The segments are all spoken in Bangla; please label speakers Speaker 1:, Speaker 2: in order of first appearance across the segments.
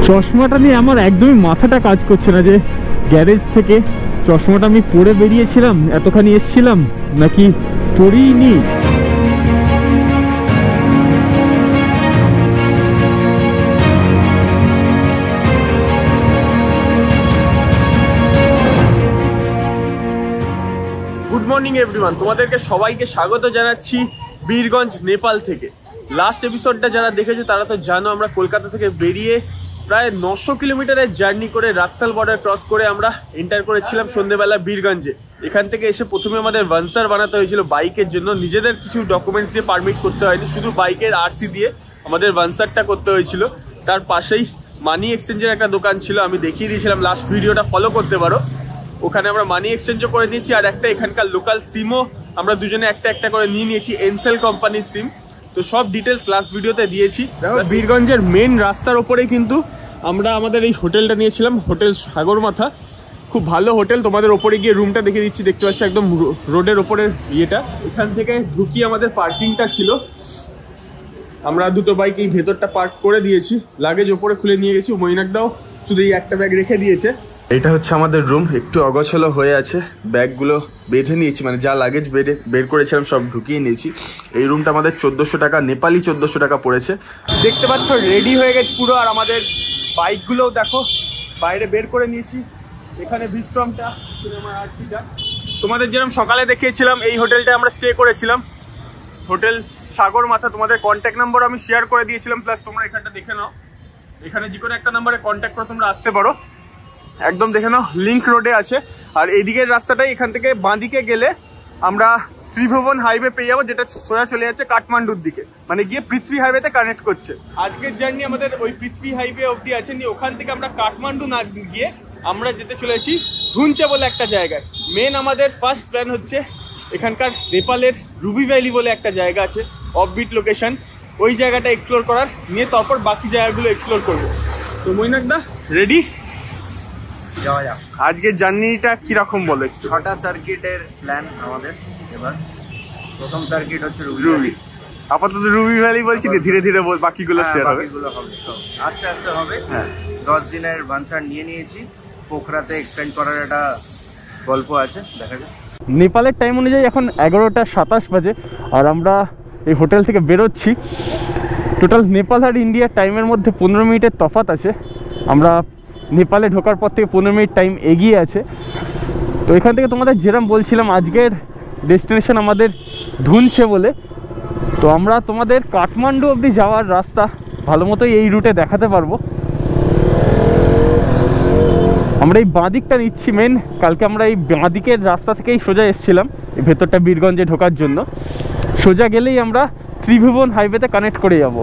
Speaker 1: চশমাটা নিয়ে আমার একদমই মাথাটা কাজ করছে না যে গ্যারেজ থেকে চশমাটা আমি পরে বেরিয়েছিলাম, এতখানি এসছিলাম নাকি পরিনি।
Speaker 2: গুড মর্নিং এভরিওয়ান, তোমাদেরকে সবাইকে স্বাগত জানাচ্ছি বীরগঞ্জ নেপাল থেকে। লাস্ট এপিসোডটা যারা দেখেছো তারা তো জানো আমরা কলকাতা থেকে বেরিয়ে প্রায় 900 কিলোমিটারের জার্নি করে রাক্সাল বর্ডার ক্রস করে আমরা এন্টার করেছিলাম সন্ধ্যেবেলা বীরগঞ্জে। এখান থেকে এসে প্রথমে আমাদের ভানসার বানাতে হয়েছিল বাইকের জন্য, নিজেদের কিছু ডকুমেন্টস দিয়ে পারমিট করতে হয়নি, শুধু বাইকের আরসি দিয়ে আমাদের ভানসারটা করতে হয়েছিল। তার পাশেই মানি এক্সচেঞ্জের একটা দোকান ছিল, আমি দেখিয়ে দিয়েছিলাম, লাস্ট ভিডিওটা ফলো করতে পারো। ওখানে আমরা মানি এক্সচেঞ্জও করে নিয়েছি, আর একটা এখানকার লোকাল সিমও আমরা দুজনে একটা একটা করে নিয়ে নিয়েছি, এনসেল কোম্পানির সিম। তো সব ডিটেলস লাস্ট ভিডিওতে দিয়েছি। বীরগঞ্জের মেন রাস্তার ওপরে কিন্তু আমরা আমাদের এই হোটেলটা নিয়েছিলাম, হোটেল সাগরমাথা। খুব ভালো হোটেল, তোমাদের ওপরে গিয়ে রুমটা দেখে দিচ্ছি, দেখতে পাচ্ছি একদম রোডের ওপরের ইয়েটা। এখান থেকে ঢুকিয়ে আমাদের পার্কিংটা ছিল, আমরা দুটো বাইক এই ভেতরটা পার্ক করে দিয়েছি, লাগেজ ওপরে খুলে নিয়ে গেছি। মৈনাকদাও শুধু এই একটা ব্যাগ রেখে দিয়েছে। এটা হচ্ছে আমাদের রুম, একটু অগোছালো হয়ে আছে, ব্যাগগুলো বেঁধে নিয়েছি, মানে যা লাগেজ বের করেছিলাম সব ঢুকিয়ে নিয়েছি। এই রুমটা আমাদের 1400 টাকা, নেপালি 1400 টাকা পড়েছে। দেখতে পাচ্ছ রেডি হয়ে গেছে পুরো, আর আমাদের বাইকগুলোও দেখো বাইরে বের করে নিয়েছি। এখানে বিস্ট্রমটা, আমার আরসিটা তোমাদের যেরকম সকালে দেখিয়েছিলাম, এই হোটেলটা আমরা স্টে করেছিলাম, হোটেল সাগরমাথা। তোমাদের কন্ট্যাক্ট নাম্বার আমি শেয়ার করে দিয়েছিলাম, প্লাস তোমরা এখানটা দেখে নাও, এখানে যে কোনো একটা নাম্বারে কন্ট্যাক্ট করে তোমরা আসতে পারো। একদম দেখে নাও লিঙ্ক রোডে আছে। আর এদিকের রাস্তাটাই, এখান থেকে বাঁদিকে গেলে আমরা ত্রিভুবন হাইওয়ে পেয়ে যাবো, যেটা সোজা চলে যাচ্ছে কাঠমান্ডুর দিকে, মানে গিয়ে পৃথ্বী হাইওয়েতে কানেক্ট করছে। আজকের জার্নি আমাদের ওই পৃথ্বী হাইওয়ে অবধি আছে, নিয়ে ওখান থেকে আমরা কাঠমান্ডু না গিয়ে আমরা যেতে চলেছি ধুনচে বলে একটা জায়গায়। মেন আমাদের ফার্স্ট প্ল্যান হচ্ছে এখানকার নেপালের রুবি ভ্যালি বলে একটা জায়গা আছে, অফবিট লোকেশন, ওই জায়গাটা এক্সপ্লোর করার, নিয়ে তারপর বাকি জায়গাগুলো এক্সপ্লোর করবো। তো মৈনাকদা রেডি?
Speaker 3: যাওয়া যাক।
Speaker 2: আজকের জার্নিটা কিরকম বলো একটু?
Speaker 3: 6টা সার্কিটের প্ল্যান আমাদের। এবার প্রথম সার্কিট হচ্ছে
Speaker 2: রুবি। আপাতত রুবি ভ্যালি বলছি, ধীরে ধীরে বাকিগুলো শেয়ার হবে,
Speaker 3: বাকিগুলো হবে আস্তে আস্তে হবে। হ্যাঁ, 10 দিনের ভানসার নিয়ে নিয়েছি, পোখরাতে এক্সটেন্ড করার একটা গল্প আছে, দেখা যাক।
Speaker 1: নেপালের টাইম অনুযায়ী এখন 11টা 27 বাজে, আর আমরা এই হোটেল থেকে বেরোচ্ছি। টোটাল নেপাল আর ইন্ডিয়ার টাইমের মধ্যে 15 মিনিটের তফাৎ আছে। আমরা নেপালে ঢোকার পর থেকে 15 মিনিট টাইম এগিয়ে আছে। তো এখান থেকে তোমাদের যেরকম বলছিলাম, আজকের ডেস্টিনেশন আমাদের ধুনচে বলে। তো আমরা তোমাদের কাঠমান্ডু অবধি যাওয়ার রাস্তা ভালো মতোই এই রুটে দেখাতে পারবো। আমরা এই বাঁদিকটা নিচ্ছি মেন, কালকে আমরা এই বাঁদিকের রাস্তা থেকেই সোজা এসেছিলাম এই ভেতরটা বীরগঞ্জে ঢোকার জন্য। সোজা গেলেই আমরা ত্রিভুবন হাইওয়েতে কানেক্ট করে যাব।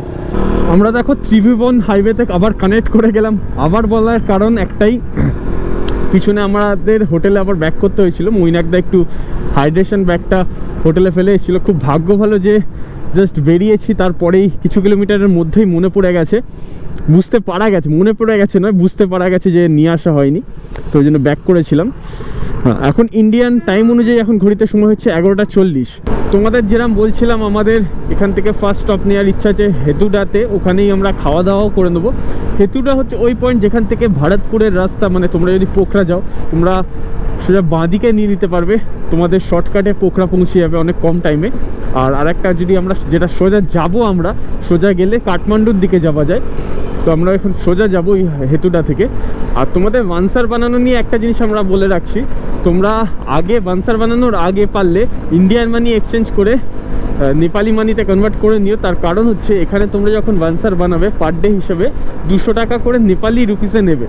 Speaker 1: আমরা দেখো ত্রিভুবন হাইওয়েতে আবার কানেক্ট করে গেলাম। আবার বলার কারণ একটাই, পিছনে আমাদের হোটেলে আবার ব্যাক করতে হয়েছিল। মৈনাকদা একটু হাইড্রেশন ব্যাগটা হোটেলে ফেলে এসেছিলো। খুব ভাগ্য ভালো যে জাস্ট বেরিয়েছি, তারপরেই কিছু কিলোমিটারের মধ্যেই মনে পড়ে গেছে, বুঝতে পারা গেছে, মনে পড়ে গেছে নয়, বুঝতে পারা গেছে যে নিয়ে আসা হয়নি, তো ওই জন্য ব্যাক করেছিলাম। এখন ইন্ডিয়ান টাইম অনুযায়ী এখন ঘড়িতে সময় হচ্ছে 11টা 40। তোমাদের যেরকম বলছিলাম, আমাদের এখান থেকে ফার্স্ট স্টপ নেওয়ার ইচ্ছা আছে হেতুডাতে, ওখানেই আমরা খাওয়া দাওয়াও করে নেবো। হেতুডা হচ্ছে ওই পয়েন্ট যেখান থেকে ভারতপুরের রাস্তা, মানে তোমরা যদি পোখরা যাও তোমরা সোজা বাঁদিকে নিয়ে নিতে পারবে, তোমাদের শর্টকাটে পোখরা পৌঁছে যাবে অনেক কম টাইমে। আর আরেকটা যদি আমরা যেটা সোজা যাবো, আমরা সোজা গেলে কাঠমান্ডুর দিকে যাওয়া যায়, তো আমরা এখন সোজা যাবো এই হেতুডা থেকে। আর তোমাদের ভানসার বানানো নিয়ে একটা জিনিস আমরা বলে রাখছি, তোমরা আগে ভানসার বানানোর আগে পারলে ইন্ডিয়ান মানি এক্সচেঞ্জ করে নেপালি মানিতে কনভার্ট করে নিও। তার কারণ হচ্ছে এখানে তোমরা যখন ভানসার বানাবে পার ডে হিসেবে 200 টাকা করে নেপালি রুপিসে নেবে,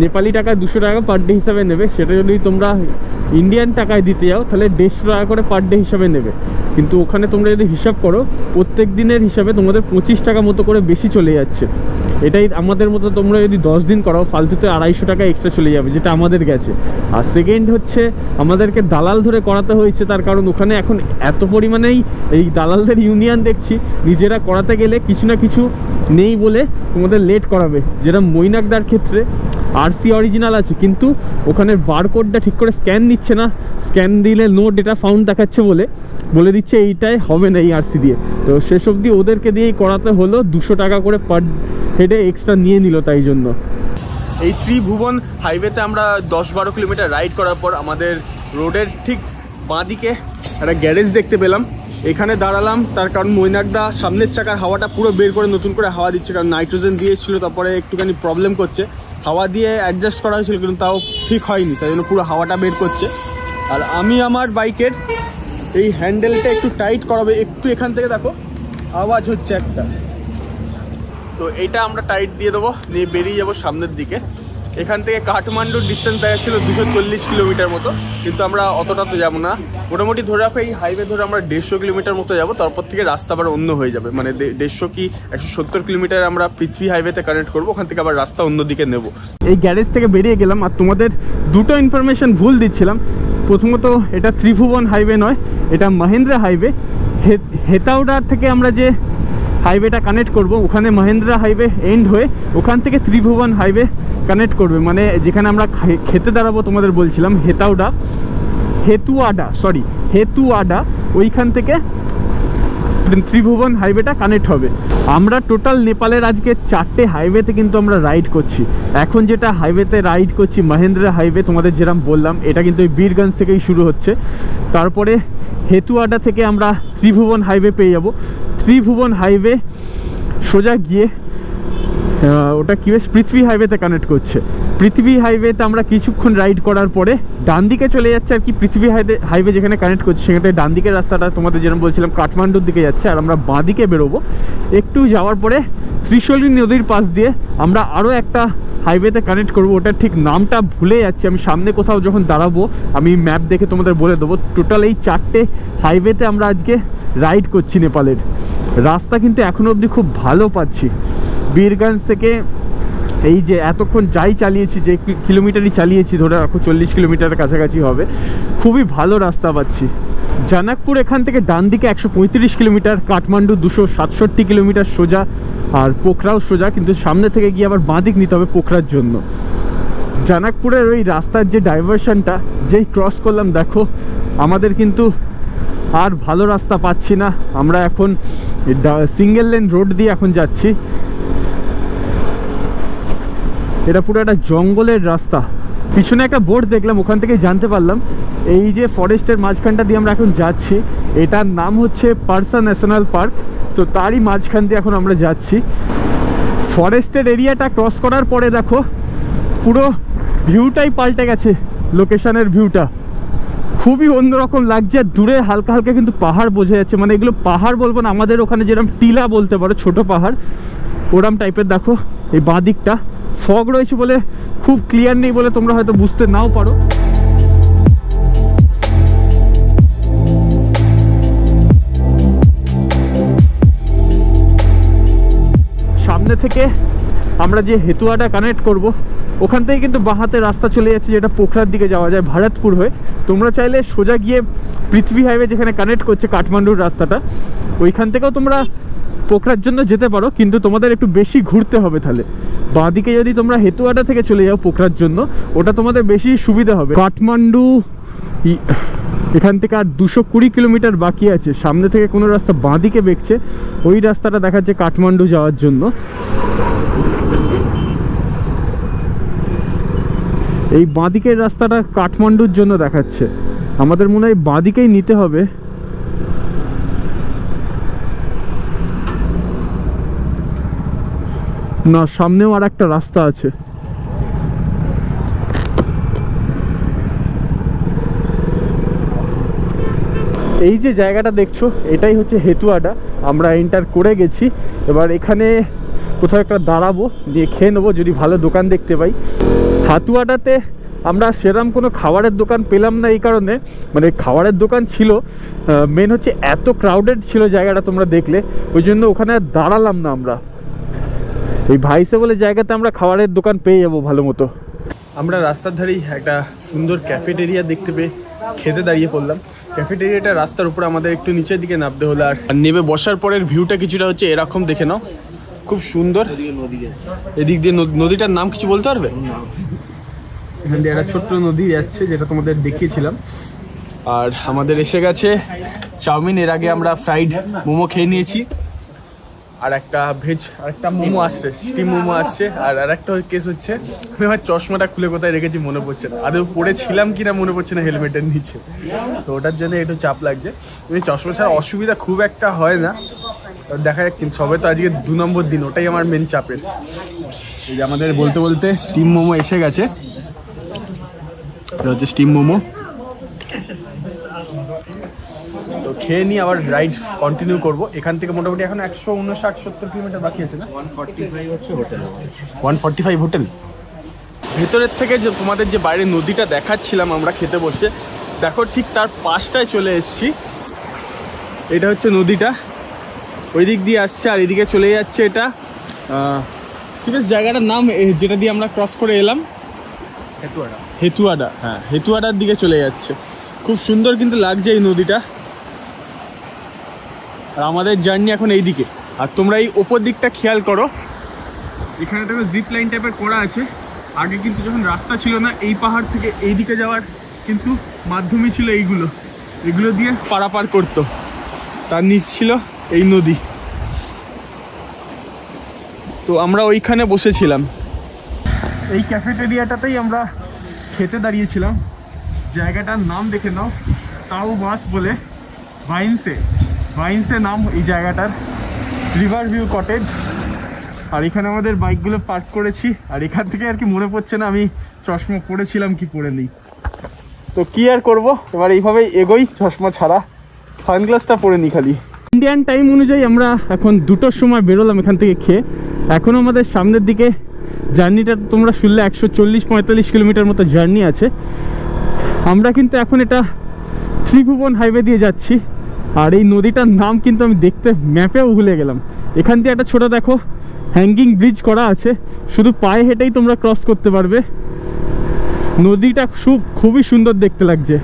Speaker 1: নেপালি টাকায় 200 টাকা পার ডে হিসাবে নেবে। সেটা যদি তোমরা ইন্ডিয়ান টাকায় দিতে যাও তাহলে 150 টাকা করে পার ডে হিসাবে নেবে। কিন্তু ওখানে তোমরা যদি হিসাব করো প্রত্যেক দিনের হিসাবে তোমাদের 25 টাকা মতো করে বেশি চলে যাচ্ছে। এটাই আমাদের মতো তোমরা যদি 10 দিন করো ফালতুতে 250 টাকা এক্সট্রা চলে যাবে, যেটা আমাদের গেছে। আর সেকেন্ড হচ্ছে আমাদেরকে দালাল ধরে করাতে হয়েছে, তার কারণ ওখানে এখন এত পরিমাণেই এই দালালদের ইউনিয়ন দেখছি, নিজেরা করাতে গেলে কিছু না কিছু নেই বলে তোমাদের লেট করাবে। যেটা মৈনাকদার ক্ষেত্রে আরসি অরিজিনাল আছে, কিন্তু ওখানে বারকোডটা ঠিক করে স্ক্যান নিচ্ছে না, স্ক্যান দিলে নো ডেটা ফাউন্ড দেখাচ্ছে বলে দিচ্ছে এইটাই হবে না এই আরসি দিয়ে। তো শেষ অবধি ওদেরকে দিয়েই করাতে হলো 200 টাকা করে পার হেডে এক্সট্রা নিয়ে নিল তাই জন্য।
Speaker 2: এই ত্রিভুবন হাইওয়েতে আমরা 10-12 কিলোমিটার রাইড করার পর আমাদের রোডের ঠিক বাঁদিকে একটা গ্যারেজ দেখতে পেলাম। এখানে দাঁড়ালাম, তার কারণ মৈনাকদা সামনের চাকার হাওয়াটা পুরো বের করে নতুন করে হাওয়া দিচ্ছে, কারণ নাইট্রোজেন দিয়েছিল, তারপরে একটুখানি প্রবলেম করছে। হাওয়া দিয়ে অ্যাডজাস্ট করা হয়েছিল কিন্তু তাও ঠিক হয়নি, তাই জন্য পুরো হাওয়াটা বের করছে। আর আমি আমার বাইকের এই হ্যান্ডেলটা একটু টাইট করাবে, একটু এখান থেকে দেখো আওয়াজ হচ্ছে একটা, তো এইটা আমরা টাইট দিয়ে দেবো, নিয়ে বেরিয়ে যাবো সামনের দিকে। এখান থেকে কাঠমান্ডুর ডিস্টেন্স দেখাচ্ছিল 240 কিলোমিটার মতো, কিন্তু আমরা অতটা তো যাবো না, মোটামুটি ধরে রাখো এই হাইওয়ে ধরে আমরা 150 কিলোমিটার মতো যাবো, তারপর থেকে রাস্তা আবার অন্য হয়ে যাবে, মানে 150 কি 170 কিলোমিটার আমরা পৃথ্বী হাইওয়েতে কানেক্ট করবো, ওখান থেকে আবার রাস্তা অন্যদিকে নেব।
Speaker 1: এই গ্যারেজ থেকে বেরিয়ে গেলাম, আর তোমাদের দুটো ইনফরমেশন ভুল দিচ্ছিলাম। প্রথমত এটা ত্রিভুবন হাইওয়ে নয়, এটা মহেন্দ্রা হাইওয়ে। হেতাউডা থেকে আমরা যে হাইওয়েটা কানেক্ট করব, ওখানে মহেন্দ্রা হাইওয়ে এন্ড হয়ে ওখান থেকে ত্রিভুবন হাইওয়ে কানেক্ট করবে, মানে যেখানে আমরা খেতে দাঁড়াবো তোমাদের বলছিলাম হেতুয়াডা, ওইখান থেকে ত্রিভুবন হাইওয়েটা কানেক্ট হবে। আমরা টোটাল নেপালের আজকে 4টে হাইওয়েতে কিন্তু আমরা রাইড করছি। এখন যেটা হাইওয়েতে রাইড করছি মহেন্দ্রা হাইওয়ে, তোমাদের যেরকম বললাম এটা কিন্তু ওই বীরগঞ্জ থেকেই শুরু হচ্ছে। তারপরে হেতুয়াডা থেকে আমরা ত্রিভুবন হাইওয়ে পেয়ে যাব। ত্রিভুবন হাইওয়ে সোজা গিয়ে ওটা কি বেশ পৃথিবী হাইওয়েতে কানেক্ট করছে। পৃথিবী হাইওয়েতে আমরা কিছুক্ষণ রাইড করার পরে ডান দিকে চলে যাচ্ছে আর কি, পৃথিবী হাইওয়ে যেখানে কানেক্ট করছে সেখানে ডান দিকের রাস্তাটা তোমাদের যেরকম বলছিলাম কাঠমান্ডুর দিকে যাচ্ছে, আর আমরা বাঁ দিকে বেরোবো। একটু যাওয়ার পরে ত্রিশূলী নদীর পাশ দিয়ে আমরা আরও একটা হাইওয়েতে কানেক্ট করবো, ওটার ঠিক নামটা ভুলে যাচ্ছি, আমি সামনে কোথাও যখন দাঁড়াবো আমি ম্যাপ দেখে তোমাদের বলে দেবো। টোটাল এই 4টে হাইওয়েতে আমরা আজকে রাইড করছি নেপালের। রাস্তা কিন্তু এখনো অবধি খুব ভালো পাচ্ছি। বীরগঞ্জ থেকে এই যে এতক্ষণ যাই চালিয়েছি, যে কিলোমিটারই চালিয়েছি, ধরে রাখো 40 কিলোমিটারের কাছাকাছি হবে, খুবই ভালো রাস্তা পাচ্ছি। জানাকপুর এখান থেকে ডান দিকে 135 কিলোমিটার, কাঠমান্ডু 267 কিলোমিটার সোজা, আর পোখরাও সোজা, কিন্তু সামনে থেকে গিয়ে আবার বাঁ দিক নিতে হবে পোখরার জন্য। জানাকপুরের ওই রাস্তার যে ডাইভারশনটা যেই ক্রস করলাম, দেখো আমাদের কিন্তু আর ভালো রাস্তা পাচ্ছি না, আমরা এখন সিঙ্গেল লেন রোড দিয়ে এখন যাচ্ছি। এটা পুরো একটা জঙ্গলের রাস্তা। পিছনে একটা বোর্ড দেখলাম, ওখান থেকে জানতে পারলাম এই যে ফরেস্টের মাঝখানটা দিয়ে আমরা এখন যাচ্ছি, এটার নাম হচ্ছে পারসা ন্যাশনাল পার্ক। তো তারই মাঝখান দিয়ে এখন আমরা যাচ্ছি। ফরেস্টের এরিয়াটা ক্রস করার পরে দেখো পুরো ভিউটাই পাল্টে গেছে, লোকেশনের ভিউটা খুবই অন্যরকম লাগছে। দূরে হালকা হালকা কিন্তু পাহাড় বোঝা যাচ্ছে, মানে এগুলো পাহাড় বলবো না, আমাদের ওখানে যেরকম টিলা বলতে পারো, ছোট পাহাড়, ওরম টাইপের। দেখো এই বাঁ দিকটা ফগ রয়েছে বলে খুব ক্লিয়ার নেই বলে তোমরা হয়তো বুঝতে নাও পারো। সামনে থেকে আমরা যে হেতুয়াটা কানেক্ট করব, ওখান থেকে কিন্তু বাঁ হাতে রাস্তা চলে যাচ্ছে, যেটা পোখরার দিকে যাওয়া যায় ভারতপুর হয়ে। তোমরা চাইলে সোজা গিয়ে পৃথিবী হাইওয়ে যেখানে কানেক্ট করছে কাঠমান্ডুর রাস্তাটা, ওইখান থেকেও তোমরা পোখরার জন্য যেতে পারো, কিন্তু তোমাদের একটু বেশি ঘুরতে হবে। তাহলে বাঁ দিকে যদি তোমরা হেতুয়াটা থেকে চলে যাও পোখরার জন্য, ওটা তোমাদের বেশি সুবিধা হবে। কাঠমান্ডু এখান থেকে আর 220 কিলোমিটার বাকি আছে। সামনে থেকে কোনো রাস্তা বাঁ দিকে বেঁকছে, ওই রাস্তাটা দেখাচ্ছে কাঠমান্ডু যাওয়ার জন্য। এই বাঁ দিকের রাস্তাটা কাঠমান্ডুর জন্য দেখাচ্ছে, আমাদের মনে হয় বাঁ দিকেই নিতে হবে। না, সামনেও আর একটা রাস্তা আছে। এই যে জায়গাটা দেখছো, এটাই হচ্ছে হেতুয়াডা। আমরা এন্টার করে গেছি, এবার এখানে কোথাও একটা দাঁড়াবো, দিয়ে খেয়ে নেবো যদি ভালো দোকান দেখতে পাই। হাতুয়াডাতে আমরা সেরকম কোনো খাবারের দোকান পেলাম না, এই কারণে, মানে খাবারের দোকান ছিল, মেন হচ্ছে এত ক্রাউডেড ছিল জায়গাটা তোমরা দেখলে, ওই জন্য ওখানে দাঁড়ালাম না আমরা। এই ভাইসে বলে জায়গাতে আমরা খাবারের দোকান পেয়ে যাবো ভালো মতো।
Speaker 2: আমরা রাস্তার ধারেই একটা সুন্দর ক্যাফেটেরিয়া দেখতে পেয়ে খেতে দাঁড়িয়ে পড়লাম। ক্যাফেটেরিয়াটা রাস্তার উপরে, আমাদের একটু নিচের দিকে নামতে হলো। আর নেমে বসার পরের ভিউটা কিছুটা হচ্ছে এরকম, দেখে নাও, খুব সুন্দর। এদিক দিয়ে নদীটার নাম কিছু বলতে পারবে? এখান দিয়ে একটা ছোট্ট নদী যাচ্ছে, যেটা তোমাদের দেখিয়েছিলাম। আর আমাদের এসে গেছে চাউমিন। এর আগে আমরা ফ্রাইড মোমো খেয়ে নিয়েছি, আর একটা ভেজ আর একটা মোমো আসছে, স্টিম মোমো আসছে। আর একটা কেস হচ্ছে আমি আমার চশমাটা খুলে কোথায় রেখেছি মনে পড়ছে না, আদৌ পড়েছিলাম কিনা মনে পড়ছে না হেলমেটের নিচে, তো ওটার জন্য একটু চাপ লাগছে। কিন্তু চশমা ছাড়া অসুবিধা খুব একটা হয় না, দেখা যাক। কিন্তু সবে তো আজকে 2 নম্বর দিন, ওটাই আমার মেন চাপের। এই যে আমাদের বলতে বলতে স্টিম মোমো এসে গেছে, এটা হচ্ছে স্টিম মোমো। তো খেয়ে নিয়ে আবার রাইড কন্টিনিউ করবো। এখান থেকে মোটামুটি এখন 159-70 কিলোমিটার বাকি আছে না?
Speaker 3: 145 হচ্ছে হোটেল,
Speaker 2: 145 হোটেল। ভেতরের থেকে যে তোমাদের যে বাইরে নদীটা দেখাচ্ছিলাম আমরা খেতে বসে, দেখো ঠিক তার পাশটায় চলে এসেছি। এটা হচ্ছে নদীটা, ওই দিক দিয়ে আসছে আর এদিকে চলে যাচ্ছে। এটা ঠিক আছে, জায়গাটার নাম যেটা দিয়ে আমরা ক্রস করে এলাম হেতুয়াডা। হ্যাঁ, হেতুয়াডার দিকে চলে যাচ্ছে। খুব সুন্দর কিন্তু লাগছে এই নদীটা। আর আমাদের জার্নি এখন এই দিকে। আর তোমরা এই ওপর দিকটা খেয়াল করো, এখানে দেখো জিপ লাইন টাইপের করা আছে। আগে কিন্তু যখন রাস্তা ছিল না, এই পাহাড় থেকে এই দিকে যাওয়ার কিন্তু মাধ্যমই ছিল এগুলো দিয়ে পারাপার করতো। তার নিচ ছিল এই নদী। তো আমরা ওইখানে বসেছিলাম, এই ক্যাফেটেরিয়াটাতেই আমরা খেতে দাঁড়িয়েছিলাম। জায়গাটার নাম দেখে নাও, তাও বাস বলে, ভাইন্সে নাম এই জায়গাটার, রিভার ভিউ কটেজ। আর এখানে আমাদের বাইকগুলো পার্ক করেছি। আর এখান থেকে আর কি মনে পড়ছে না আমি চশমা পরেছিলাম কি পরে নেই। তো কি আর করব, এবার এইভাবেই এগোই চশমা ছাড়া, সানগ্লাসটা পরে নি খালি।
Speaker 1: ইন্ডিয়ান টাইম অনুযায়ী আমরা এখন 2টোর সময় বেরোলাম এখান থেকে খেয়ে। এখন আমাদের সামনের দিকে জার্নিটা তোমরা শুনলে 140-45 কিলোমিটার মতো জার্নি আছে। আমরা কিন্তু এখন এটা ত্রিভুবন হাইওয়ে দিয়ে যাচ্ছি। আর এই নদীটার নাম কিন্তু আমি দেখতে ম্যাপেও ভুলে গেলাম। এখান দিয়ে একটা ছোট দেখো হ্যাঙ্গিং ব্রিজ করা আছে, শুধু পায়ে হেঁটেই তোমরা ক্রস করতে পারবে। নদীটা খুবই সুন্দর দেখতে লাগছে।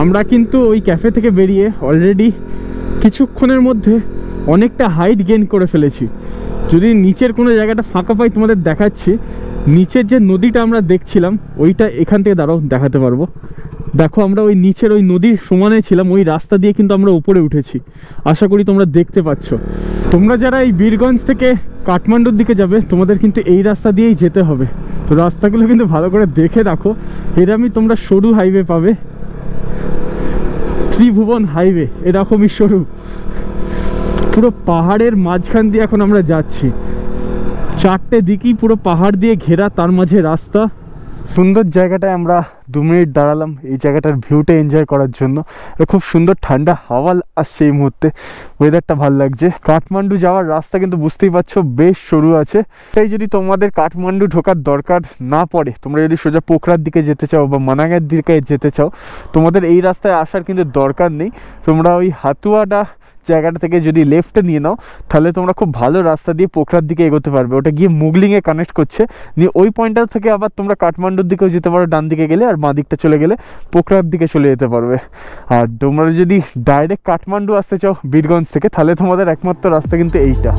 Speaker 1: আমরা কিন্তু ওই ক্যাফে থেকে বেরিয়ে অলরেডি কিছুক্ষণের মধ্যে অনেকটা হাইট গেইন করে ফেলেছি। যদি নিচের কোনো জায়গাটা ফাঁকা পাই তোমাদের দেখাচ্ছি। নিচের যে নদীটা আমরা দেখছিলাম ওইটা এখান থেকে দাঁড়াও দেখাতে পারবো। দেখো আমরা ওই নিচের ওই নদীর সমানে ছিলাম, ওই রাস্তা দিয়ে কিন্তু আমরা উপরে উঠেছি। আশা করি তোমরা দেখতে পাচ্ছ। তোমরা যারা এই বীরগঞ্জ থেকে কাঠমান্ডুর দিকে যাবে তোমাদের কিন্তু এই রাস্তা দিয়েই যেতে হবে। তো রাস্তাগুলো কিন্তু ভালো করে দেখে রাখো, এরকমই তোমরা সরু হাইওয়ে পাবে। ত্রিভুবন হাইওয়ে এরকমই সরু, পুরো পাহাড়ের মাঝখান দিয়ে এখন আমরা যাচ্ছি। 4টে দিকই পুরো পাহাড় দিয়ে ঘেরা, তার মাঝে রাস্তা। সুন্দর জায়গাটায় আমরা 2 মিনিট দাঁড়ালাম এই জায়গাটার ভিউটা এনজয় করার জন্য। খুব সুন্দর ঠান্ডা হাওয়া আসছে এই মুহূর্তে, ওয়েদারটা ভালো লাগছে। কাঠমান্ডু যাওয়ার রাস্তা কিন্তু বুঝতেই পারছো বেশ সরু আছে। তাই যদি তোমাদের কাঠমান্ডু ঢোকার দরকার না পড়ে, তোমরা যদি সোজা পোখরার দিকে যেতে চাও বা মানাঙের দিকে যেতে চাও, তোমাদের এই রাস্তায় আসার কিন্তু দরকার নেই। তোমরা ওই হাতুয়াডা জায়গাটা থেকে যদি লেফটে নিয়ে নাও, তাহলে তোমরা খুব ভালো রাস্তা দিয়ে পোখরার দিকে এগোতে পারবে। ওটা গিয়ে মুগলিংয়ে কানেক্ট করছে, নিয়ে ওই পয়েন্টটা থেকে আবার তোমরা কাঠমান্ডুর দিকেও যেতে পারো ডান দিকে গেলে, আর বাঁ দিকটা চলে গেলে পোখরার দিকে চলে যেতে পারবে। আর তোমরা যদি ডাইরেক্ট কাঠমান্ডু আসতে চাও বীরগঞ্জ থেকে, তাহলে তোমাদের একমাত্র রাস্তা কিন্তু এইটা।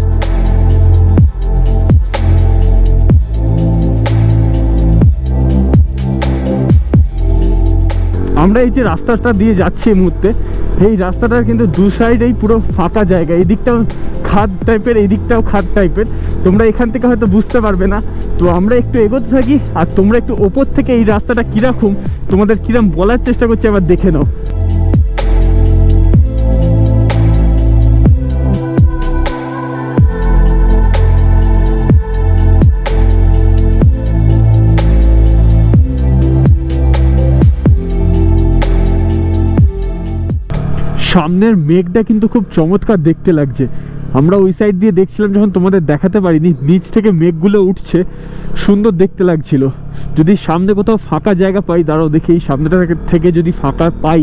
Speaker 1: আমরা এই যে রাস্তাটা দিয়ে যাচ্ছি এই মুহূর্তে, এই রাস্তাটার কিন্তু 2 সাইডেই পুরো ফাঁকা জায়গা। এই দিকটাও খাদ টাইপের, এই দিকটাও খাদ টাইপের। তোমরা এখান থেকে হয়তো বুঝতে পারবে না। তো আমরা একটু এগোতে থাকি আর তোমরা একটু ওপর থেকে এই রাস্তাটা কীরকম তোমাদের কিরম বলার চেষ্টা করছি, আবার দেখে নাও। সামনের মেঘটা কিন্তু খুব চমৎকার দেখতে লাগছে। আমরা ওই সাইড দিয়ে দেখছিলাম যখন তোমাদের দেখাতে পারিনি, নিচ থেকে মেঘগুলো উঠছে, সুন্দর দেখতে লাগছিল। যদি সামনে কোথাও ফাঁকা জায়গা পাই, দাঁড়াও দেখি এই সামনেটা থেকে যদি ফাঁকা পাই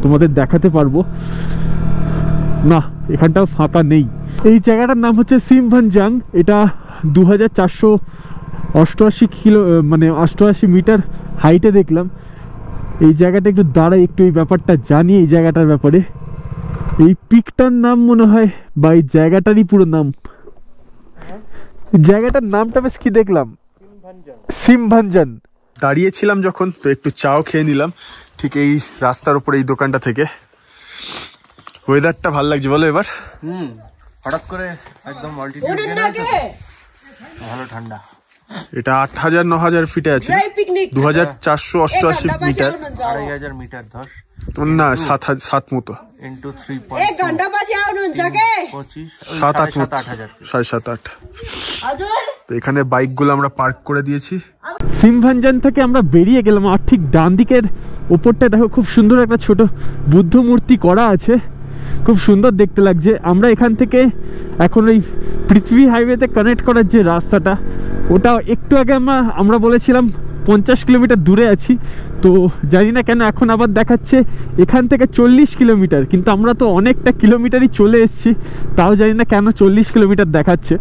Speaker 1: তোমাদের দেখাতে পারবো। না, এখানটাও ফাঁকা নেই। এই জায়গাটার নাম হচ্ছে সিমভানজাং। এটা 2488 মিটার হাইটে দেখলাম। এই জায়গাটা একটু দাঁড়াই, একটু এই ব্যাপারটা জানি এই জায়গাটার ব্যাপারে। এই পিকটার নাম মনে হয় বা এই জায়গাটারই পুরো নাম, জায়গাটার নামটা বেশ কি দেখলাম, সিমভানজান।
Speaker 2: দাঁড়িয়েছিলাম যখন, তো একটু চাও খেয়ে নিলাম ঠিক এই রাস্তার উপরে এই দোকানটা থেকে। ওয়েদারটা ভালো লাগছে বলো এবার?
Speaker 3: হঠাৎ করে একদম অল্টিটিউড ভালো ঠান্ডা।
Speaker 2: এটা 8000-9000 ফিটে আছে, 2488 মিটার,
Speaker 3: 2500 মিটার ধর
Speaker 2: না 7 মতো
Speaker 3: ইন্টু
Speaker 2: 7-8 তো এখানে বাইকগুলো আমরা পার্ক করে দিয়েছি। সিমভাঞ্জান থেকে আমরা বেরিয়ে গেলাম, আর ঠিক ডান দিকের ওপরটা দেখো খুব সুন্দর একটা ছোট বুদ্ধ মূর্তি করা আছে, খুব সুন্দর দেখতে লাগছে। আমরা এখান থেকে এখন ওই পৃথিবী হাইওয়েতে কানেক্ট করার যে রাস্তাটা, ওটা একটু আগে আমরা বলেছিলাম 50 কিলোমিটার দূরে আছি, তো জানি না কেন এখন আবার দেখাচ্ছে এখান থেকে 40 কিলোমিটার, কিন্তু আমরা তো অনেকটা কিলোমিটারই চলে এসেছি, তাও জানি না কেন 40 কিলোমিটার দেখাচ্ছে।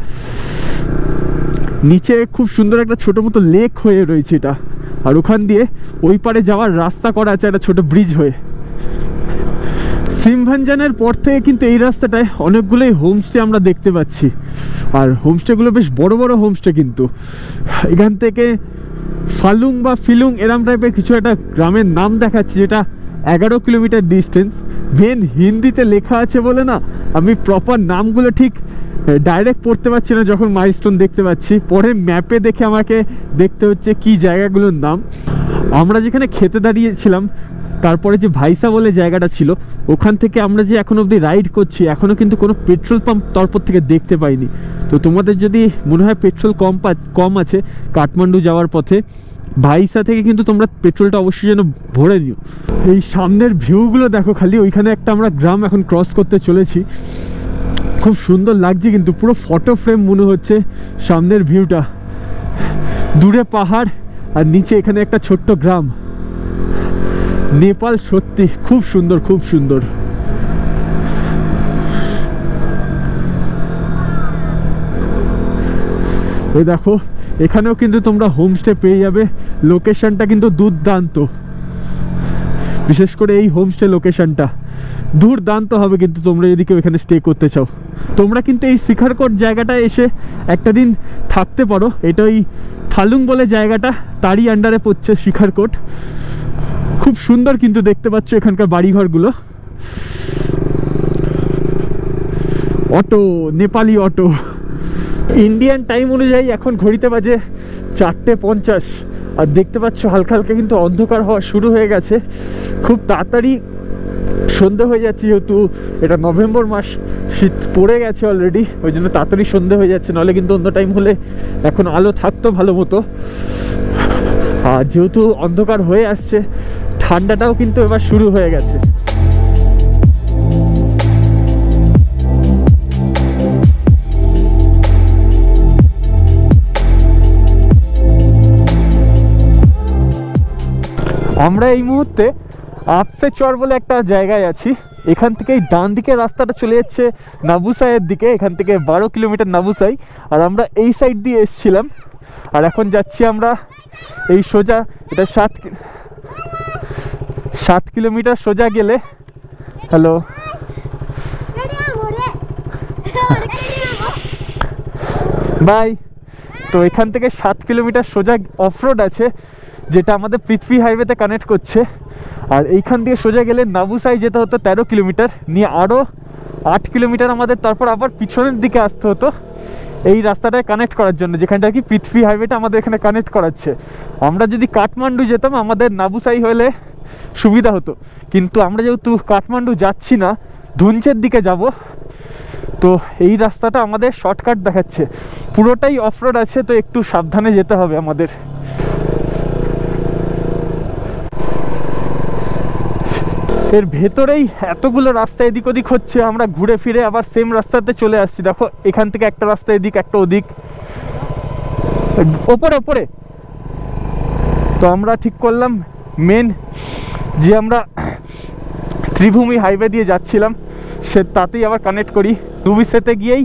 Speaker 2: নিচে খুব সুন্দর একটা ছোট মতো লেক হয়ে রয়েছে এটা, আর ওখান দিয়ে ওই পারে যাওয়ার রাস্তা করা আছে একটা ছোট ব্রিজ হয়ে। সিমভাঞ্জানের পর থেকে কিন্তু এই রাস্তাটায় অনেকগুলোই হোমস্টে আমরা দেখতে পাচ্ছি, আর হোমস্টেগুলো বেশ বড় বড় হোমস্টে। কিন্তু এখান থেকে ফালুং বা ফিলুং এরম টাইপের কিছু একটা গ্রামের নাম দেখাচ্ছি, যেটা 11 কিলোমিটার ডিস্টেন্স। মেন হিন্দিতে লেখা আছে বলে না আমি প্রপার নামগুলো ঠিক ডাইরেক্ট পড়তে পারছি না, যখন মাইলস্টোন দেখতে পাচ্ছি পরে ম্যাপে দেখে আমাকে দেখতে হচ্ছে কি জায়গাগুলোর নাম। আমরা যেখানে খেতে দাঁড়িয়েছিলাম তারপরে যে ভাইসা বলে জায়গাটা ছিল, ওখান থেকে আমরা যে এখন অবধি রাইড করছি এখনও কিন্তু কোনো পেট্রোল পাম্প তারপর থেকে দেখতে পাইনি। তো তোমাদের যদি মনে হয় পেট্রোল কম আছে কাঠমান্ডু যাওয়ার পথে, ভাইসা থেকে কিন্তু তোমরা পেট্রোলটা অবশ্যই যেন ভরে নিও। এই সামনের ভিউগুলো দেখো খালি, ওইখানে একটা আমরা গ্রাম এখন ক্রস করতে চলেছি, খুব সুন্দর লাগছে কিন্তু পুরো ফটো ফ্রেম মনে হচ্ছে সামনের ভিউটা। দূরে পাহাড় আর নিচে এখানে একটা ছোট্ট গ্রাম। নেপাল সত্যি খুব সুন্দর, খুব সুন্দর। এই দেখো এখানেও কিন্তু তোমরা হোমস্টে পেয়ে যাবে, লোকেশনটা কিন্তু দুর্দান্ত, বিশেষ করে এই হোমস্টে লোকেশনটা দুর্দান্ত হবে কিন্তু তোমরা যদি কেউ এখানে স্টে করতে চাও। তোমরা কিন্তু এই শিখারকোট জায়গাটা এসে একটা দিন থাকতে পারো। এটা ওই ফালুং বলে জায়গাটা, তারই আন্ডারে পড়ছে শিখারকোট। খুব সুন্দর কিন্তু দেখতে পাচ্ছ এখানকার বাড়িঘরগুলো। Auto, Nepali auto. Indian time অনুযায়ী এখন ঘড়িতে বাজে 4:50, আর দেখতে পাচ্ছ হালকা হালকা কিন্তু অন্ধকার হওয়া শুরু হয়ে গেছে। খুব তাড়াতাড়ি সন্ধে হয়ে যাচ্ছে, যেহেতু এটা নভেম্বর মাস, শীত পড়ে গেছে অলরেডি, ওই জন্য তাড়াতাড়ি সন্ধে হয়ে যাচ্ছে। নাহলে কিন্তু অন্য টাইম হলে এখন আলো থাকতো ভালো মতো। আর যেহেতু অন্ধকার হয়ে আসছে, ঠান্ডাটাও কিন্তু এবার শুরু হয়ে গেছে। আমরা এই মুহূর্তে আপসে চর বলে একটা জায়গায় আছি। এখান থেকে এই ডান দিকের রাস্তাটা চলে যাচ্ছে নাবুসাইয়ের দিকে, এখান থেকে 12 কিলোমিটার নাবুসাই, আর আমরা এই সাইড দিয়ে এসেছিলাম। আর এখন যাচ্ছি আমরা এই সোজা, এটা 7 কিলোমিটার সোজা গেলে। Hello, bye. তো এখান থেকে 7 কিলোমিটার সোজা অফরোড আছে, যেটা আমাদের পৃথিবী হাইওয়েতে কানেক্ট করছে। আর এইখান দিয়ে সোজা গেলে নাবুসাই যেতে হতো 13 কিলোমিটার, নিয়ে আরও 8 কিলোমিটার আমাদের তারপর আবার পিছনের দিকে আসতে হতো এই রাস্তাটায় কানেক্ট করার জন্য, যেখানটা কি পৃথিবী হাইওয়েটা আমাদের এখানে কানেক্ট করাচ্ছে। আমরা যদি কাঠমান্ডু যেতাম আমাদের নাবুসাই হলে সুবিধা হতো, কিন্তু আমরা যেহেতু কাঠমান্ডু যাচ্ছি না, ধুনচের দিকে যাব, তো এই রাস্তাটা আমাদের শর্টকাট দেখাচ্ছে। পুরোটাই অফরোড আছে, তো একটু সাবধানে যেতে হবে আমাদের। এর ভেতরেই এতগুলো রাস্তা এদিক ওদিক হচ্ছে, আমরা ঘুরে ফিরে আবার সেম রাস্তাতে চলে আসছি। দেখো এখান থেকে একটা রাস্তা এদিক, একটা ওদিক, ওপরে ওপরে। তো আমরা ঠিক করলাম মেন যে আমরা ত্রিভূমি হাইওয়ে দিয়ে যাচ্ছিলাম, সে তাতেই আবার কানেক্ট করি। দুবিসেতে গিয়েই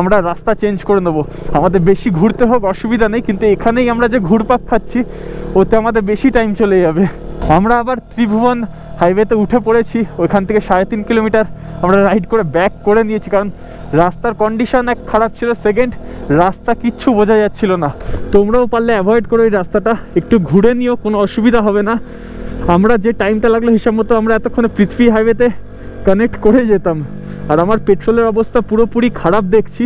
Speaker 2: আমরা রাস্তা চেঞ্জ করে নেবো। আমাদের বেশি ঘুরতে হোক অসুবিধা নেই, কিন্তু এখানেই আমরা যে ঘুরপাক খাচ্ছি ওতে আমাদের বেশি টাইম চলে যাবে। আমরা আবার ত্রিভুবন হাইওয়েতে উঠে পড়েছি, ওইখান থেকে 3.5 কিলোমিটার আমরা রাইড করে ব্যাক করে নিয়েছি, কারণ রাস্তার কন্ডিশন এক খারাপ ছিল, সেকেন্ড রাস্তা কিচ্ছু বোঝা যাচ্ছিল না। তোমরাও পারলে অ্যাভয়েড করো এই রাস্তাটা, একটু ঘুরে নিও, কোনো অসুবিধা হবে না। আমরা যে টাইমটা লাগলো হিসাব মতো আমরা এতক্ষণে পৃথিবী হাইওয়েতে কানেক্ট করে যেতাম,
Speaker 1: আর আমার পেট্রোলের অবস্থা পুরোপুরি খারাপ দেখছি।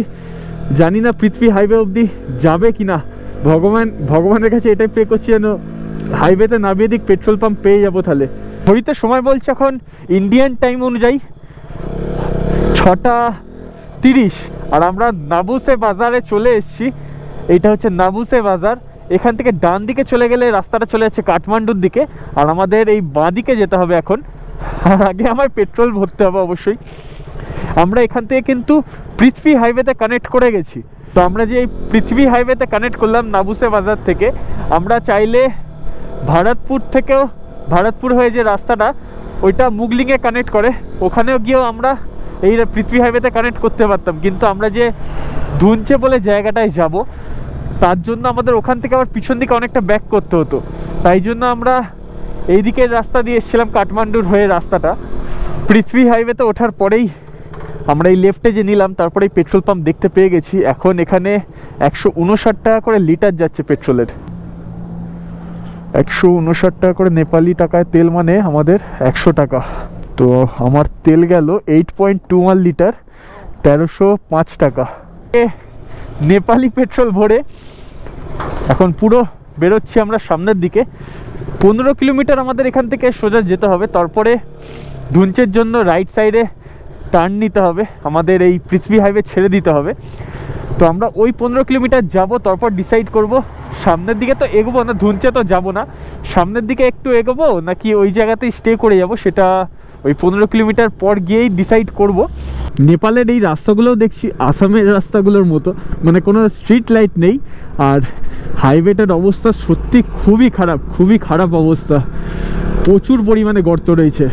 Speaker 1: জানি না পৃথ্বী হাইওয়ে অবধি যাবে কিনা। ভগবানের কাছে এটাই প্রে করছি যেন হাইওয়েতে নামিয়ে দিক, পেট্রোল পাম্প পেয়ে যাবো। তাহলে ঘড়িতে সময় বলছে এখন ইন্ডিয়ান টাইম অনুযায়ী 6:30, আর আমরা নাবুসে বাজারে চলে এসেছি। এইটা হচ্ছে নাবুসে বাজার। এখান থেকে ডান দিকে চলে গেলে রাস্তাটা চলে যাচ্ছে কাঠমান্ডুর দিকে, আর আমাদের এই বাঁ দিকে যেতে হবে এখন। আর আগে আমার পেট্রোল ভরতে হবে অবশ্যই। আমরা এখান থেকে কিন্তু পৃথ্বী হাইওয়েতে কানেক্ট করে গেছি। তো আমরা যে এই পৃথ্বী হাইওয়েতে কানেক্ট করলাম নাবুসে বাজার থেকে, আমরা চাইলে ভারতপুর হয়ে যে রাস্তাটা ওইটা মুগলিংয়ে কানেক্ট করে, ওখানেও গিয়েও আমরা এই পৃথ্বী হাইওয়েতে কানেক্ট করতে পারতাম। কিন্তু আমরা যে ধুনচে বলে জায়গাটায় যাব, তার জন্য আমাদের ওখান থেকে আবার পিছন দিকে অনেকটা ব্যাক করতে হতো। তাই জন্য আমরা এই দিকের রাস্তা দিয়ে এসেছিলাম, কাঠমান্ডুর হয়ে রাস্তাটা। পৃথ্বী হাইওয়েতে ওঠার পরেই আমরা এই লেফটে যে নিলাম, তারপরে পেট্রোল পাম্প দেখতে পেয়ে গেছি। এখন এখানে 159 টাকা করে লিটার যাচ্ছে পেট্রোলের। 159 টাকা করে নেপালি টাকায় তেল, মানে আমাদের 100 টাকা। তো আমার তেল গেল 8.21 লিটার, 1305 টাকা। নেপালি পেট্রোল ভরে এখন পুরো বেরোচ্ছি আমরা সামনের দিকে। 15 কিলোমিটার আমাদের এখান থেকে সোজা যেতে হবে, তারপরে ধুনচের জন্য রাইট সাইডে টার্ন নিতে হবে, আমাদের এই পৃথ্বী হাইওয়ে ছেড়ে দিতে হবে। তো আমরা ওই 15 কিলোমিটার যাব, তারপর ডিসাইড করব সামনের দিকে তো এগোবো না, ধুনচে তো যাব না, সামনের দিকে একটু এগোবো নাকি ওই জায়গাতেই স্টে করে যাব, সেটা ওই 15 কিলোমিটার পর গিয়েই ডিসাইড করব। নেপালের এই রাস্তাগুলোও দেখছি আসামের রাস্তাগুলোর মতো, মানে কোনো স্ট্রিট লাইট নেই। আর হাইওয়েটার অবস্থা সত্যি খুবই খারাপ অবস্থা, প্রচুর পরিমাণে গর্ত রয়েছে।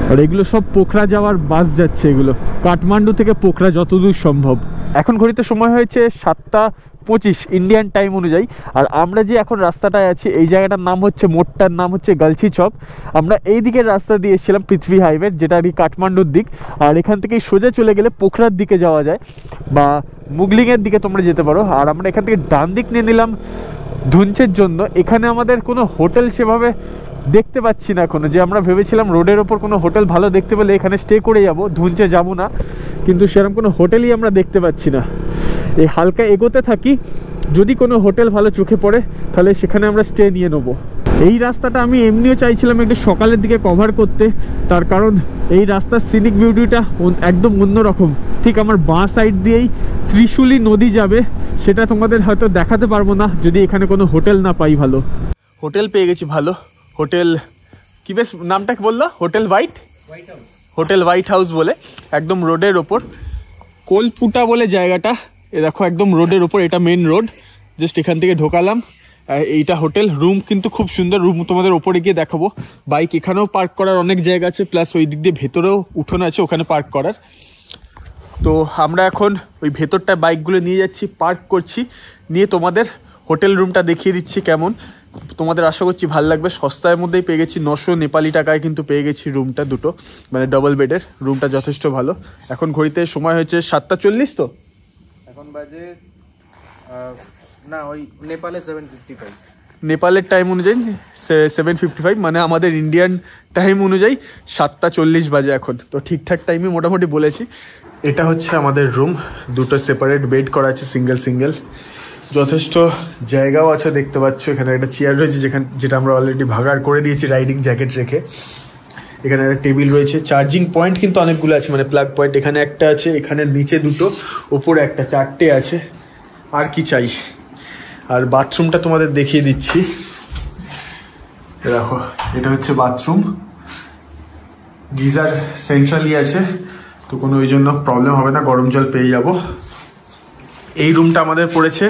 Speaker 1: আর এগুলো সব পোখরা যাওয়ার বাস যাচ্ছে, এগুলো কাঠমান্ডু থেকে পোখরা যতদূর সম্ভব। এখন ঘড়িতে সময় হয়েছে 7:25 ইন্ডিয়ান টাইম অনুযায়ী। আর আমরা যে এখন রাস্তাটায় আছি, এই জায়গাটার নাম হচ্ছে, মোড়টার নাম হচ্ছে গালছি চক। আমরা এই দিকের রাস্তা দিয়ে এসেছিলাম পৃথ্বী হাইওয়ে, যেটা আর কি কাঠমান্ডুর দিক। আর এখান থেকেই সোজা চলে গেলে পোখরার দিকে যাওয়া যায়, বা মুগলিংয়ের দিকে তোমরা যেতে পারো। আর আমরা এখান থেকে ডান দিক নিয়ে নিলাম ধুনচের জন্য। এখানে আমাদের কোনো হোটেল সেভাবে দেখতে পাচ্ছি না এখনো, যে আমরা ভেবেছিলাম রোডের ওপর কোনো হোটেল ভালো দেখতে পেলে এখানে স্টে করে যাব, ধুনচে যাব না, কিন্তু সেরকম কোনো হোটেলই আমরা দেখতে পাচ্ছি না। এই হালকা এগোতে থাকি, যদি কোনো হোটেল ভালো চোখে পড়ে তাহলে সেখানে আমরা স্টে নিয়ে নেব। এই রাস্তাটা আমি এমনিও চাইছিলাম একটু সকালের দিকে কভার করতে, তার কারণ এই রাস্তার সিনিক বিউটিটা একদম অন্যরকম। ঠিক আমার বাঁ সাইড দিয়েই ত্রিশুলি নদী যাবে, সেটা তোমাদের হয়তো দেখাতে পারবো না যদি এখানে কোনো হোটেল না পাই ভালো।
Speaker 2: হোটেল পেয়ে গেছি ভালো, হোটেল কি বেশ নামটা বললো, হোটেল হোয়াইট হাউস বলে, একদম রোডের ওপর। কোলপুটা বলে জায়গাটা, এ দেখো একদম রোডের ওপর, এটা মেন রোড। জাস্ট এখান থেকে ঢোকালাম, এইটা হোটেল। রুম কিন্তু খুব সুন্দর, রুম তোমাদের ওপরে গিয়ে দেখাবো। বাইক এখানেও পার্ক করার অনেক জায়গা আছে, প্লাস ওই দিক দিয়ে ভেতরেও উঠোন আছে, ওখানে পার্ক করার। তো আমরা এখন ওই ভেতরটা বাইকগুলো নিয়ে যাচ্ছি, পার্ক করছি, নিয়ে তোমাদের হোটেল রুমটা দেখিয়ে দিচ্ছি কেমন। তোমাদের আশা করছি ভালো লাগবে। সস্তার মধ্যেই পেয়ে গেছি, 900 নেপালি টাকায় কিন্তু পেয়ে গেছি রুমটা, দুটো মানে ডাবল বেডের। রুমটা যথেষ্ট ভালো। এখন ঘড়িতে সময় হয়েছে 7:40। তো
Speaker 3: এখন বাজে না ওই নেপালে 7:55,
Speaker 2: নেপালের টাইম অনুযায়ী 7:55, মানে আমাদের ইন্ডিয়ান টাইম অনুযায়ী 7:40 বাজে এখন। তো ঠিকঠাক টাইমে মোটামুটি বলেছি। এটা হচ্ছে আমাদের রুম, দুটো সেপারেট বেড করা আছে, সিঙ্গেল। যথেষ্ট জায়গাও আছে, দেখতে পাচ্ছ এখানে একটা চেয়ার রয়েছে, যেটা আমরা অলরেডি ভাগাড় করে দিয়েছি রাইডিং জ্যাকেট রেখে। এখানে একটা টেবিল রয়েছে, চার্জিং পয়েন্ট কিন্তু অনেকগুলো আছে, মানে প্লাগ পয়েন্ট। এখানে একটা আছে, এখানে নিচে দুটো, ওপরে একটা, 4টে আছে। আর কি চাই। আর বাথরুমটা তোমাদের দেখিয়ে দিচ্ছি, দেখো এটা হচ্ছে বাথরুম। গিজার সেন্ট্রালি আছে, তো কোনো ওই জন্য প্রবলেম হবে না, গরম জল পেয়ে যাব। এই রুমটা আমাদের পড়েছে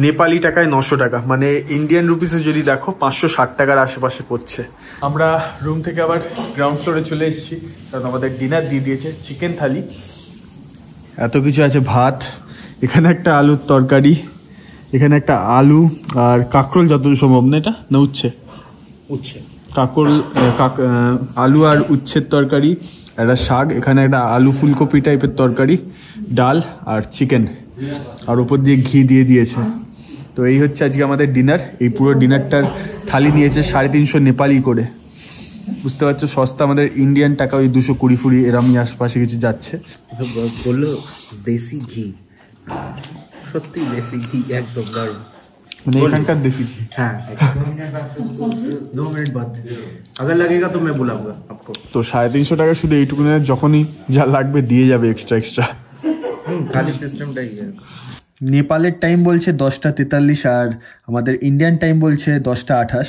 Speaker 2: নেপালি টাকায় 900 টাকা, মানে ইন্ডিয়ান রুপিসে যদি দেখো 560 টাকার আশেপাশে পড়ছে। আমরা রুম থেকে আবার গ্রাউন্ড ফ্লোরে চলে এসেছি, কারণ আমাদের ডিনার দিয়ে দিয়েছে, চিকেন থালি, এত কিছু আছে। ভাত, এখানে একটা আলুর তরকারি, এখানে একটা আলু আর কাঁকরোল, যতদূর সম্ভব না এটা না উচ্ছে কাঁকরোল, আলু আর উচ্ছের তরকারি, একটা শাক, এখানে একটা আলু ফুলকপি টাইপের তরকারি, ডাল আর চিকেন, আর উপর দিয়ে ঘি দিয়ে দিয়েছে। তো এই হচ্ছে আজকে আমাদের ডিনার। এই পুরো ডিনারটার থালি নিয়েছে 350 নেপালি করে।
Speaker 1: বুঝতে পারছো সস্তা, আমাদের ইন্ডিয়ান টাকা ওই 220 এরমই আশপাশে কিছু যাচ্ছে।
Speaker 3: বললো দেশি ঘি, সত্যি দেশি ঘি, একদম দারুণ।
Speaker 1: মানে এখানকার দেশি ঘি।
Speaker 3: हाँ 2 मिनट बाद अगर लगेगा तो मैं बुलाऊंगा आपको।
Speaker 1: তো 350 টাকা শুধু এইটুকুনের যখনই যা লাগবে দিয়ে যাবে এক্সট্রা।
Speaker 3: খালি সিস্টেমটাই।
Speaker 1: নেপালের টাইম বলছে 10:43 আর আমাদের ইন্ডিয়ান টাইম বলছে 10:28।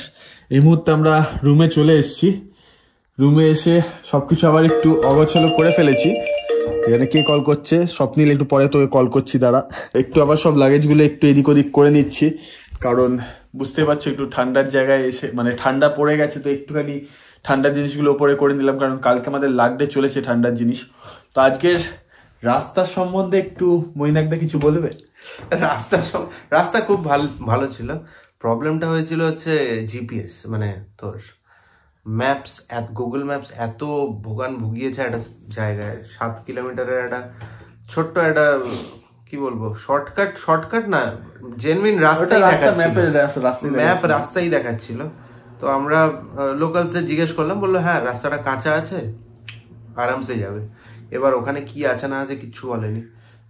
Speaker 1: এই মুহূর্তে আমরা রুমে চলে এসেছি। রুমে এসে সবকিছু আবার একটু অগোছালো করে ফেলেছি। এখানে কে কল করছে? স্বপ্নিল, একটু পরে তোকে কল করছি, দাঁড়া। একটু আবার সব লাগেজগুলো একটু এদিক ওদিক করে নিচ্ছি, কারণ বুঝতে পারছো একটু ঠান্ডার জায়গায় এসে, মানে ঠান্ডা পড়ে গেছে তো একটুখানি ঠান্ডার জিনিসগুলো উপরে করে নিলাম, কারণ কালকে আমাদের লাগতে চলেছে ঠান্ডার জিনিস। তো আজকের রাস্তার সম্বন্ধে একটু মৈনাকদা কিছু বলবে?
Speaker 3: রাস্তা খুব ভালো ছিল। প্রবলেমটা হয়েছিল হচ্ছে জিপিএস, মানে তোর ম্যাপস, গুগল ম্যাপস এত ভুগিয়েছে একটা জায়গায়। 7 কিলোমিটারের একটা ছোট্ট একটা কি বলবো শর্টকাট না, জেনুইন রাস্তাই দেখাচ্ছিল, ম্যাপ রাস্তাই দেখাচ্ছিল। তো আমরা লোকালসে জিজ্ঞেস করলাম, বললো হ্যাঁ রাস্তাটা কাঁচা আছে, আরামসে যাবে। এবার ওখানে কি আছে না আছে কিচ্ছু বলেনি,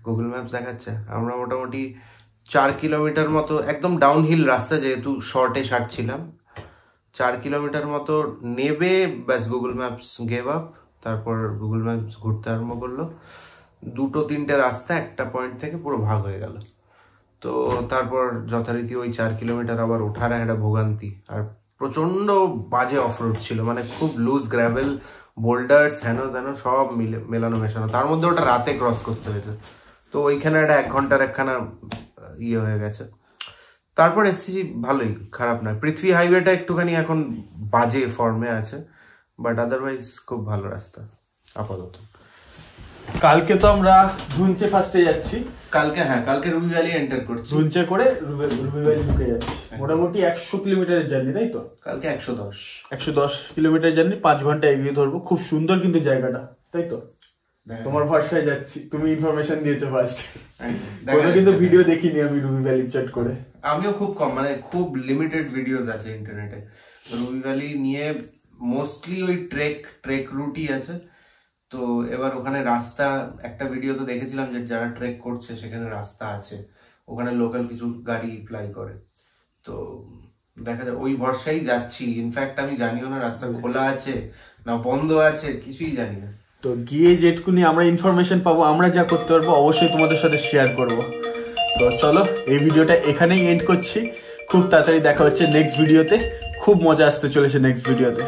Speaker 3: গুগল ম্যাপস দেখাচ্ছে। আমরা মোটামুটি 4 কিলোমিটার মতো, একদম ডাউনহিল রাস্তা, যেহেতু শর্টে ছাড়ছিলাম, 4 কিলোমিটার মতো নেবে ব্যাস গুগল ম্যাপস গেভ আপ। তারপর গুগল ম্যাপস ঘুরতে আরম্ভ করলো। 2-3টে রাস্তা একটা পয়েন্ট থেকে পুরো ভাগ হয়ে গেল। তো তারপর যথারীতি ওই 4 কিলোমিটার আবার ওঠার একটা ভোগান্তি, আর প্রচন্ড বাজে অফরোড ছিল, মানে খুব লুজ গ্র্যাভেল, বোল্ডার্স, হেন তেন সব মেলানো মেশানো। তার মধ্যে ওটা রাতে ক্রস করতে হয়েছে। তো ওইখানে একটা 1 ঘন্টার একখানা ইয়ে হয়ে গেছে। তারপর এসছি, ভালোই, খারাপ নয়। পৃথ্বী হাইওয়েটা একটুখানি এখন বাজে ফর্মে আছে, বাট আদারওয়াইজ খুব ভালো রাস্তা আপাতত।
Speaker 1: কালকে তো আমরা ধুনচে ফার্স্টে যাচ্ছি।
Speaker 3: কালকে রুবি ভ্যালি এন্টার করছি,
Speaker 1: ধুনচে করে রুবি ভ্যালি ঢুকে যাচ্ছি। মোটামুটি 100 কিলোমিটারের জার্নি, তাই তো?
Speaker 3: কালকে
Speaker 1: 110 কিলোমিটার জার্নি, 5 ঘন্টা এগিয়ে ধরবো। খুব সুন্দর কিন্তু জায়গাটা, তাই তো? তোমার ভরসায় যাচ্ছি, তুমি ইনফরমেশন দিয়েছো ফার্স্ট। কোনো কিন্তু ভিডিও দেখিনি আমি রুবি ভ্যালি চ্যাট করে।
Speaker 3: আমিও খুব কম, মানে খুব লিমিটেড ভিডিওস আছে ইন্টারনেটে রুবি ভ্যালি নিয়ে। মোস্টলি ওই ট্রেক রুটই আছে। তো এবার ওখানে রাস্তা, একটা ভিডিও তো দেখেছিলাম যে যারা ট্রেক করছে সেখানে রাস্তা আছে, ওখানে লোকাল কিছু গাড়ি প্লাই করে। তো দেখা যায়, ওই ভরসাই যাচ্ছি। ইনফ্যাক্ট আমি জানিও না রাস্তা খোলা আছে না বন্ধ আছে, কিছুই জানি না।
Speaker 1: তো গিয়ে যেটুকুনি আমরা ইনফরমেশন পাবো, আমরা যা করতে পারবো অবশ্যই তোমাদের সাথে শেয়ার করব। তো চলো এই ভিডিওটা এখানেই এন্ড করছি। খুব তাড়াতাড়ি দেখা হচ্ছে নেক্সট ভিডিওতে। খুব মজা আসতে চলেছে নেক্সট ভিডিওতে।